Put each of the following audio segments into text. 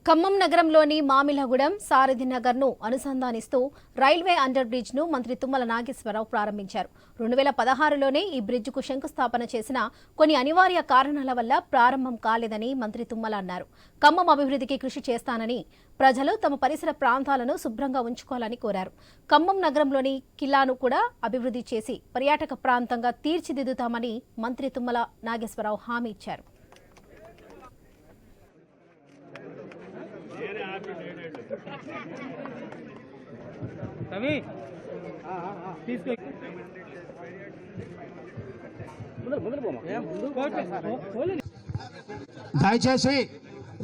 ఖమ్మం నగరంలోని మామిలగూడెం సారథి నగర్ను అనుసంధానిస్తూ railway under బ్రిడ్జ్ను మంత్రి తుమ్మల నాగేశ్వరరావు ప్రారంభించారు. 2016లోనే ఈ బ్రిడ్జ్కు శంకుస్థాపన చేసిన కొన్ని అనివార్య కారణాల వల్ల ప్రారంభం కాలేదని మంత్రి తుమ్మల అన్నారు. ఖమ్మం అభివృద్ధికి కృషి చేస్తానని, ప్రజలు తమ పరిసర ప్రాంతాలను శుభ్రంగా ఉంచుకోవాలని కోరారు. ఖమ్మం నగరంలోని కిల్లాను కూడా అభివృద్ధి చేసి పర్యాటక ప్రాంతంగా తీర్చిదిద్దుతామని మంత్రి తుమ్మల నాగేశ్వరరావు హామీ ఇచ్చారు. దయచేసి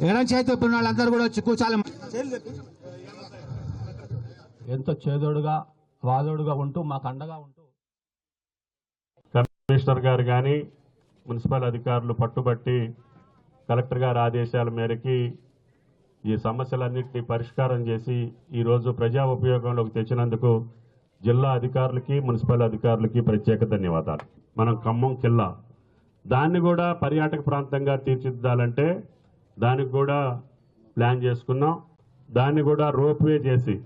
ఎడం చేతి ఉన్న వాళ్ళందరూ కూడా వచ్చి కూర్చోాలి. ఎంతో చేదోడుగా వాదోడుగా ఉంటూ మాకు అండగా ఉంటూ కమిషనర్ గారు కానీ మున్సిపల్ అధికారులు పట్టుబట్టి కలెక్టర్ గారి ఆదేశాల మేరకి ఈ సమస్యలన్నింటినీ పరిష్కారం చేసి ఈరోజు ప్రజా ఉపయోగంలోకి తెచ్చినందుకు జిల్లా అధికారులకి మున్సిపల్ అధికారులకి ప్రత్యేక ధన్యవాదాలు. మనం ఖమ్మం కిల్లా దాన్ని కూడా పర్యాటక ప్రాంతంగా తీర్చిదిద్దాలంటే దానికి కూడా ప్లాన్ చేసుకున్నాం. దాన్ని కూడా రోప్వే చేసి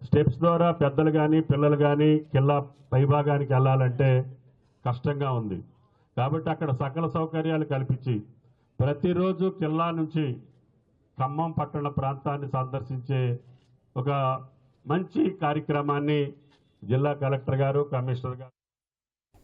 స్టెప్స్ ద్వారా పెద్దలు కానీ పిల్లలు కానీ కిల్లా పైభాగానికి వెళ్ళాలంటే కష్టంగా ఉంది. కాబట్టి అక్కడ సకల సౌకర్యాలు కల్పించి ప్రతిరోజు కిల్లా నుంచి ఖమ్మం పట్టణ ప్రాంతాన్ని సందర్శించే ఒక మంచి కార్యక్రమాన్ని జిల్లా కలెక్టర్ గారు కమిషనర్ గారు